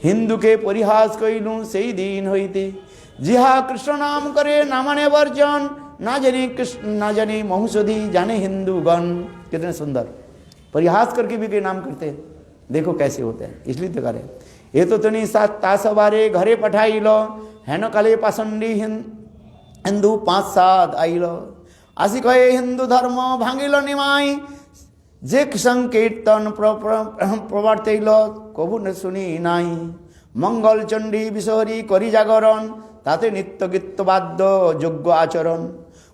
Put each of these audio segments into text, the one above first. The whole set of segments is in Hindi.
हिंदू के परिहास कइलू से दिन होइते जिहा कृष्ण नाम करे नामाने वर्जन ना जाने कृष्ण ना जाने महुषधि जाने हिंदूगण। कितने सुंदर परिहास करके भी के नाम करते हैं, देखो कैसे होते हैं। इसलिए तो करे ये तो तुनी सात तासबारे घरे पठाई लो हेन काले पासंडी हिंदू 5-7 आइल आसी कहे हिंदू धर्म भांगिल निमाई जे संकीर्तन प्रवर्तैल कबू न सुनी नाई मंगल चंडी विषहरी करी जागरण ताते नित्य गीत वाद्य योग्य आचरण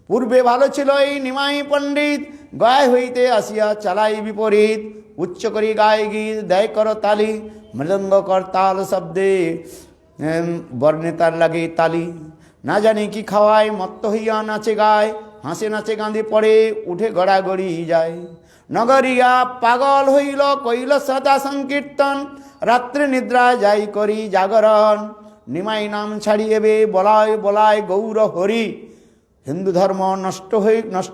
पूर्वे भालो छिलो এই নিমাই पंडित गाय হইতে আসিয়া চালাই বিপরীত উচ্চ করি গায় গীত দেয় কর তালি মৃদঙ্গ করতাল শব্দে বর্ণে তার লাগে তালি না জানি কি খাওয়ায় মত্ত হইয়া নাচে গায় হাসে নাচে গাঁধে পড়ে উঠে গড়াগড়ি যায় নগরিয়া পাগল হইল কইল সদা সংকীর্তন রাত্রে নিদ্রা যাই করি জাগরণ নিমাই নাম ছাড়িয়েবে বলায় বলায় গৌর হরি हिंदू धर्म नष्ट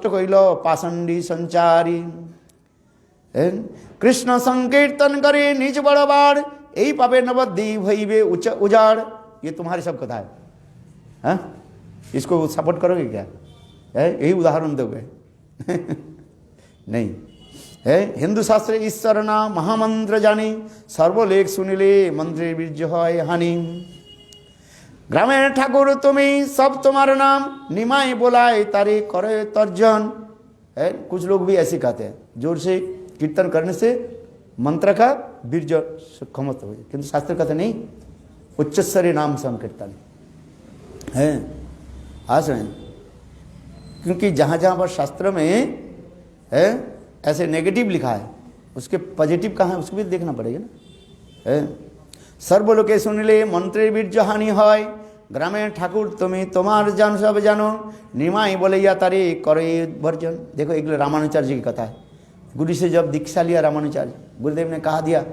कइल पाषंडी संचारी कृष्ण संकीर्तन करे निज बड़बाड़ यही पापे नवद्वीप हईबे उजाड़। ये तुम्हारी सब कथा है, इसको सपोर्ट करोगे क्या? यही उदाहरण दोगे? नहीं है। हिंदू शास्त्र ईश्वर नाम महामंत्र जानी सर्वलेख सुनिले मंत्रे बीर्य है हानि ग्रामेर ठाकुर तुम्हें सब तुम्हारा नाम निमाई बोलाए तारे करे तर्जन है। कुछ लोग भी ऐसे कहते हैं जोर से कीर्तन करने से मंत्र का बीर्य क्षमत हो जाए, किंतु शास्त्र कहते नहीं उच्च स्तरीय नाम संकीर्तन है। आज क्योंकि जहाँ जहाँ पर शास्त्र में है ऐसे नेगेटिव लिखा है उसके पॉजिटिव कहाँ है उसको भी देखना पड़ेगा ना है। सर्वलोके सुनिले मंत्रे बीर्य हानि है ग्रामे ठाकुर तुम्हें तुम्हार जान सब जानो निमाई बोलैया तारे करे वर्जन। देखो एक रामानुचार्य की कथा है। गुरु से जब दीक्षा लिया रामानुचार्य गुरुदेव ने कहा दिया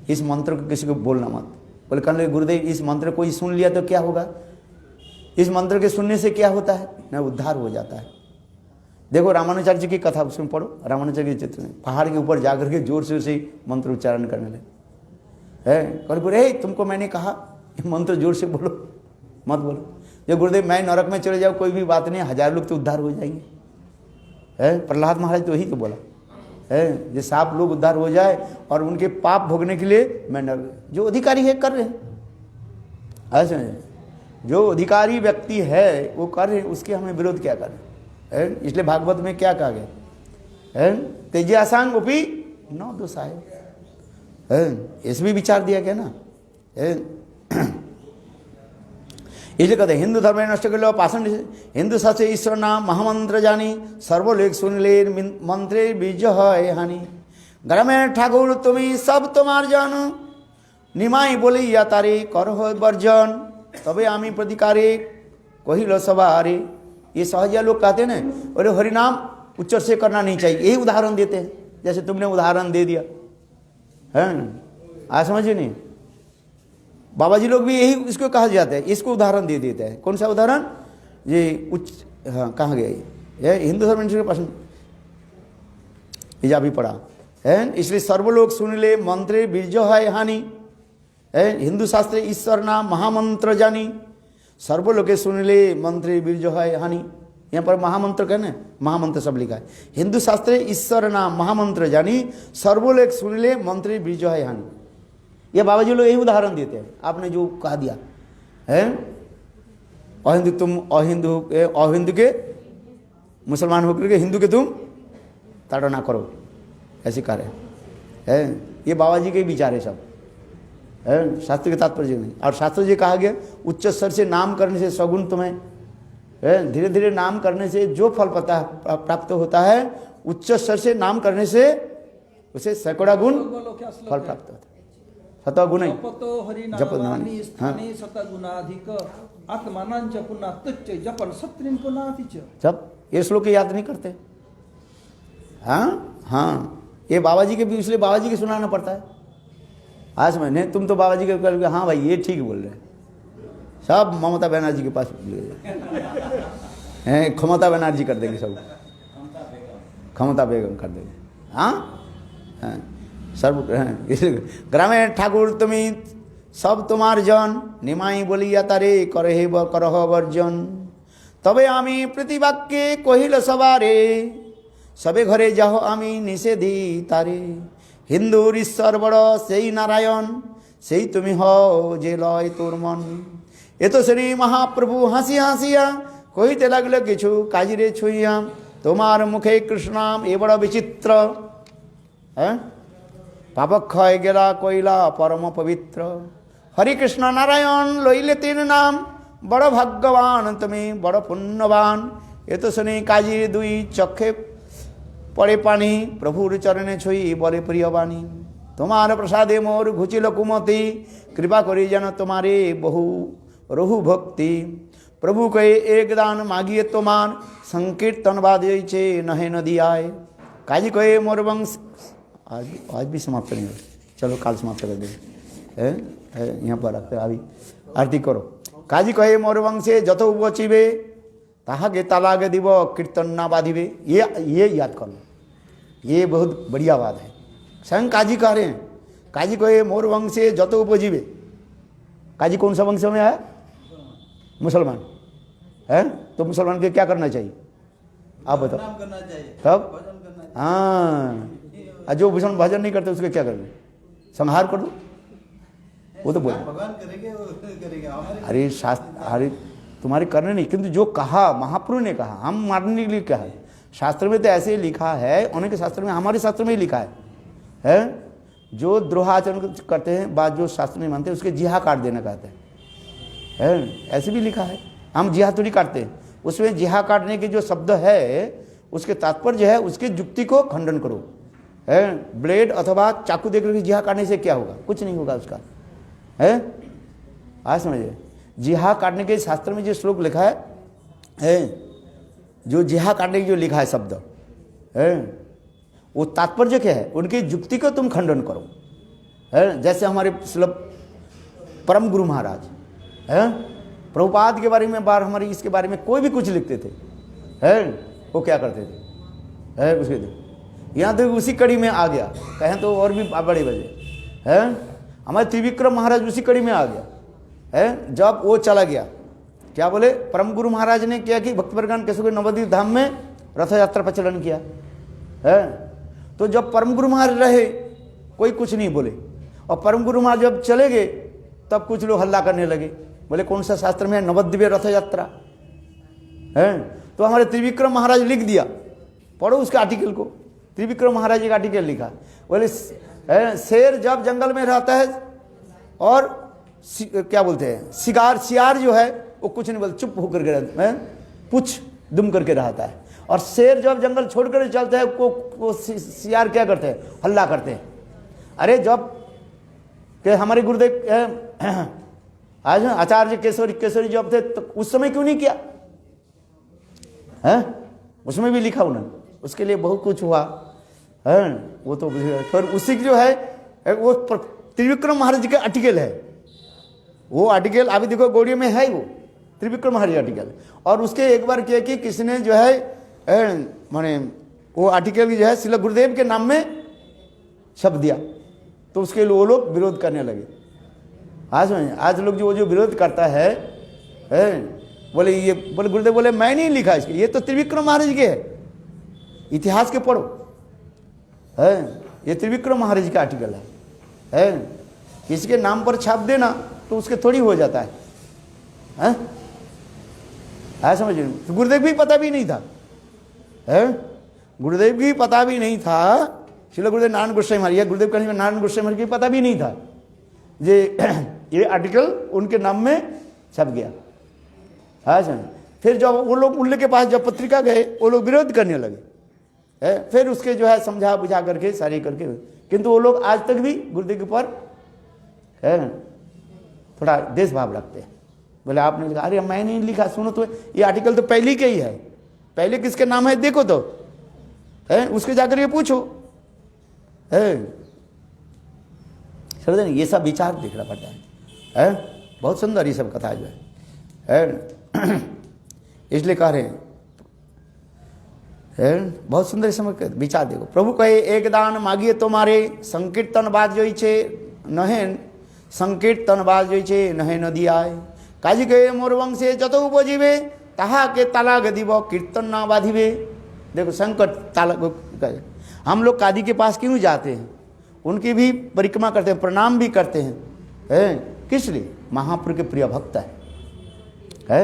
इस मंत्र को किसी को बोलना मत। बोले कहने लगे गुरुदेव इस मंत्र को ही सुन लिया तो क्या होगा? इस मंत्र के सुनने से क्या होता है? न उद्धार हो जाता है। देखो रामानुचार्य जी की कथा उसमें पढ़ो, रामानुचार्य के चित्र में पहाड़ के ऊपर जाकर के जोर से उसे मंत्र उच्चारण करने लगे है। कल बोले तुमको मैंने कहा मंत्र जोर से बोलो मत बोलो। जो गुरुदेव मैं नरक में चले जाऊँ कोई भी बात नहीं, 1000 लोग तो उद्धार हो जाएंगे है। प्रहलाद महाराज तो यही तो बोला है जो 7 लोग उद्धार हो जाए और उनके पाप भोगने के लिए मैं नरक। जो अधिकारी है कर रहे हैं ऐसे, जो अधिकारी व्यक्ति है वो कर रहे, उसके हमें विरोध क्या करें है। इसलिए भागवत में क्या कहा गया है तेजसांग उपी न दोषाय, इस भी विचार दिया गया ना। इसलिए कहते हिंदू धर्म नष्ट कर लो पाषण हिंदू शास्त्र ईश्वर नाम महामंत्र जानी सर्वलेख सुनले मंत्रे बीज है हानि ग्रामे ठाकुर तुम्हें सब तुम्हार जानो निमाई बोले या तारे कर वर्जन तबे आमी प्रतिकारे कहिल सवारे। ये सहजिया लोग कहते हैं ना अरे हरिनाम उच्च से करना नहीं चाहिए, यही उदाहरण देते हैं जैसे तुमने उदाहरण दे दिया है। आज समझिए नहीं, बाबा जी लोग भी यही इसको कहा जाता है, इसको उदाहरण दे देता है। कौन सा उदाहरण? ये उच्च हाँ कहाँ गया ये हिंदू धर्म के पास भी पढ़ा है। इसलिए सर्वलोक सुनिले मंत्रे बीर्य है हानि है। हिंदू शास्त्र ईश्वर नाम महामंत्र जानी सर्वलोके सुनिले मंत्रे बीर्य है हानि। यहाँ पर महामंत्र कहने महामंत्र सब लिखा है। हिंदू शास्त्र ईश्वर नाम महामंत्र जानी सर्वलोक सुनिले मंत्रे बीर्य है हानि। ये बाबा जी लोग यही उदाहरण देते हैं। आपने जो कहा दिया है अहिंदू तुम अहिंदू के मुसलमान होकर के हिंदू के तुम ताड़ना करो ऐसे कह रहे हैं। ये बाबा जी के विचार है सब है, शास्त्र के तात्पर्य नहीं। और शास्त्र जी कहा गया उच्च स्तर से नाम करने से सगुण तुम्हें है, धीरे धीरे नाम करने से जो फल प्राप्त होता है उच्च स्तर से नाम करने से उसे सैकड़ा गुण फल प्राप्त होता है। शतगुण जब ये श्लोक याद नहीं करते। हाँ हाँ ये बाबा जी के भी इसलिए बाबा जी के सुनाना पड़ता है। आज मैंने तुम तो बाबा जी के कर हाँ भाई ये ठीक बोल रहे हैं। सब ममता बनर्जी के पास क्षमता बनर्जी कर देंगे, सब क्षमता बेगम कर देंगे। हाँ हाँ सर्व ग्रामे ठाकुर तुम्हें সব তোমার জন, নিমাই বলিয়া তারে করহে করহ বর্জন। তবে আমি প্রতিবাক্যে কহিল সবারে, সবে ঘরে যাহ আমি নিষেধি তারে। হিন্দুর ঈশ্বর বড় সেই নারায়ণ, সেই তুমি হও যে লয় তোর মন। এ তো শ্রী মহাপ্রভু হাসিয়া হাসিয়া কহিতে লাগলো কিছু কাজিরে ছুঁইয়া, তোমার মুখে কৃষ্ণাম এ বড় বিচিত্র। হ্যাঁ, পাপক্ষয় গেলা কইলা পরম পবিত্র। হরে কৃষ্ণ নারায়ণ লইলে তিন নাম, বড় ভাগ্যবান তুমি বড় পুণ্যবান। এ তো শুনি কাজীর দুই চক্ষে পড়ে পানি, প্রভুর চরণে ছুঁই বলে প্রিয় বাণী। তোমার প্রসাদে মোর ঘুচিল কুমতি, কৃপা করি যেন তোমারে বহু রহু ভক্তি। प्रभु कहे एक दान मागिए तोमान, संकीर्तन बाजे नहे नदी आए। काजी कहे मोर वंश, आज भी समाप्त नहीं हो, चलो काल समाप्त कर देंगे, यहाँ पर रखते अभी आरती करो। काजी कहे मोर वंशे जत बचिबे, ताहागे तालागे दिव कीर्तन ना बाधिबे। ये याद कर लो, ये बहुत बढ़िया बात है। स्वयं काजी कह रहे हैं, काजी कहे मोर वंशे जत उपजीवे। काजी कौन सा वंश में है? मुसलमान है, तो मुसलमान के क्या करना चाहिए आप बताओ? करना चाहिए तब, हाँ, जो भजन नहीं करते उसके क्या करना? संहार कर दो, वो तो बोले भगवान करेंगे, अरे शास्त्र, अरे तुम्हारे करने नहीं, किंतु जो कहा महाप्रभु ने कहा, हम मानने के लिए कहा है। शास्त्र में तो ऐसे ही लिखा है, उनके शास्त्र में, हमारे शास्त्र में ही लिखा है जो द्रोहाचरण करते हैं, बात जो शास्त्र नहीं मानते उसके जिहा काट देना कहते हैं, ऐसे भी लिखा है। हम जिहा थोड़ी काटते हैं, उसमें जिहा काटने के जो शब्द है उसके तात्पर्य है उसके युक्ति को खंडन करो। ब्लेड अथवा चाकू देकर के जिहा काटने से क्या होगा? कुछ नहीं होगा उसका, है आज समझिए। जिहा काटने के शास्त्र में जो श्लोक लिखा है, जो जिहा काटने की जो लिखा है शब्द है, वो तात्पर्य क्या है? उनकी युक्ति को तुम खंडन करो। जैसे हमारे परम गुरु महाराज है, प्रभुपाद के बारे में बार हमारे इसके बारे में कोई भी कुछ लिखते थे, वो क्या करते थे? उसके यहाँ तो उसी कड़ी में आ गया, कहें तो और भी बड़ी वजह है। हमारे त्रिविक्रम महाराज उसी कड़ी में आ गया है। जब वो चला गया, क्या बोले परम गुरु महाराज ने क्या कि भक्त प्रज्ञान केशव के नवद्वीप धाम में रथ यात्रा प्रचलन किया है। तो जब परम गुरु महाराज रहे कोई कुछ नहीं बोले, और परम गुरु महाराज जब चले गए तब कुछ लोग हल्ला करने लगे, बोले कौन सा शास्त्र में है नवद्वीप रथ यात्रा है? तो हमारे त्रिविक्रम महाराज लिख दिया, पढ़ो उसके आर्टिकल को। त्रिविक्रम महाराज एक आर्टिकल लिखा, बोले शेर जब जंगल में रहता है और क्या बोलते हैं सियार जो है वो कुछ नहीं बोलता, चुप होकर के रहता है, पुछ दुम करके रहता है। और शेर जब जंगल छोड़कर चलता है वो सियार क्या करते हैं? हल्ला करते हैं। अरे जब के हमारे गुरुदेव आज आचार्य केसरी जब थे तो उस समय क्यों नहीं किया है? उसमें भी लिखा उन्होंने, उसके लिए बहुत कुछ हुआ है। वो तो फिर उसी जो है वो त्रिविक्रम महाराज का आर्टिकल है, वो आर्टिकल अभी देखो गौड़िया में है, वो त्रिविक्रम महाराज आर्टिकल। और उसके एक बार किया कि किसी ने जो है माने वो आर्टिकल जो है श्रील गुरुदेव के नाम में शब्द दिया, तो उसके लिए वो लोग विरोध करने लगे। आज लोग जो विरोध करता है बोले ये, बोले गुरुदेव बोले मैं नहीं लिखा इसके, ये तो त्रिविक्रम महाराज के है, इतिहास के पढ़ो है, ये त्रिविक्रम महाराज का आर्टिकल है। किसी के नाम पर छाप देना तो उसके थोड़ी हो जाता है, समझ रहे? तो गुरुदेव भी पता भी नहीं था, गुरुदेव की पता भी नहीं था, श्रील गुरुदेव नारायण गोस्वामी महाराज, गुरुदेव कहने में नारायण गोस्वामी महाराज की पता भी नहीं था ये आर्टिकल उनके नाम में छप गया। फिर जब वो लोग उनके पास जब पत्रिका गए वो लोग विरोध करने लगे, फिर उसके जो है समझा बुझा करके सारी करके, किंतु वो लोग आज तक भी गुरुदेव के ऊपर थोड़ा देश भाव रखते हैं। बोले आपने लिखा, अरे मैं नहीं लिखा, सुनो तो ये आर्टिकल तो पहले के ही है, पहले किसके नाम है देखो तो उसके जाकर ये पूछो। समझे? ये सब विचार देखना पड़ता है। बहुत सुंदर ये सब कथा जो है इसलिए कह रहे हैं बहुत सुंदर समय विचार देखो। प्रभु कहे एक दान मागिए तुम्हारे, संकीर्तन बात जो छे नहे संकीर्तन बाजे नहे नदियाय काजी के मोर वंशे जत उपजीवे ताहा के ताला गदिब कीर्तन ना बाधिबे। देखो संकट ताला, हम लोग काजी के पास क्यों जाते हैं? उनकी भी परिक्रमा करते हैं, प्रणाम भी करते हैं, किस लिए? महाप्रभु के प्रिय भक्त है।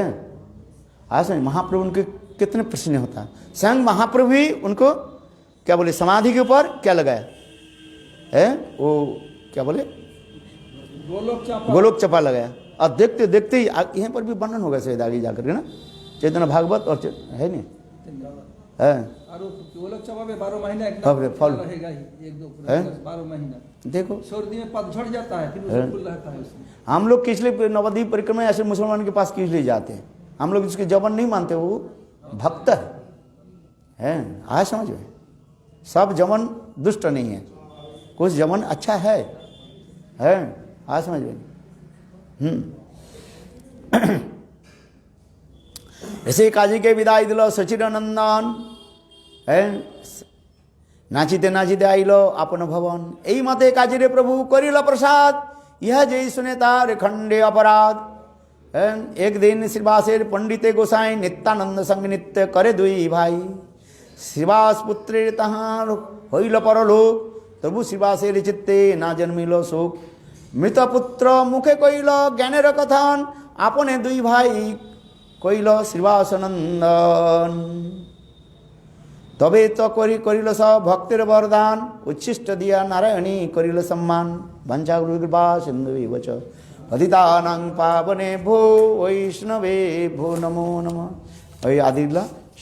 आज महाप्रभु उनके कितने प्रसन्न होता है। स्वयं महाप्रभु भी उनको क्या बोले, समाधि के ऊपर क्या लगाया है, वो क्या बोले, गोलोक चपा लगाया। और देखते देखते ही यहाँ पर भी वर्णन होगा शायद आगे जाकर के ना, चैतन्य भागवत और है नहीं है, गोलोक चपा में 12 महीना फल रहेगा ही, 1-2 12 महीना। देखो सर्दी में पतझड़ जाता है, फिर उसमें फूल रहता है उसमें। हम लोग किस लिए नवद्वीप परिक्रमा ऐसे मुसलमान के पास किस लिए जाते हैं? हम लोग इसके जबन नहीं मानते, वो भक्त है। आज समझ में, सब जमन दुष्ट नहीं है, कुछ जमन अच्छा है। आज समझ में। ऐसे काजी के विदाई दिल सचिदानंदन है, नाचिते नाचिते आइल आपन भवन। यही मते काजी रे प्रभु करिल प्रसाद, यह जय सुने तार खंडे अपराध। एक दिन श्रीवासेर पंडिते गोसाई नित्यानंद संग नित्य करे दुई भाई। श्रीवास पुत्रेर ताहार हईल परलोक, तबु श्रीवासेर चित्ते ना जन्मिल शोक। मृत पुत्र मुखे कइल ज्ञानेर कथन, आपने दुई भाई कइल श्रीवासनंदन। तबे तो करिल सब भक्तिर वरदान, उच्छिष्ट दिया नारायणी करिल सम्मान। वंशा गुरुकृपा सिंधु वच पतितानां पावने भो वैष्णवे भो नमो नमः। आदिला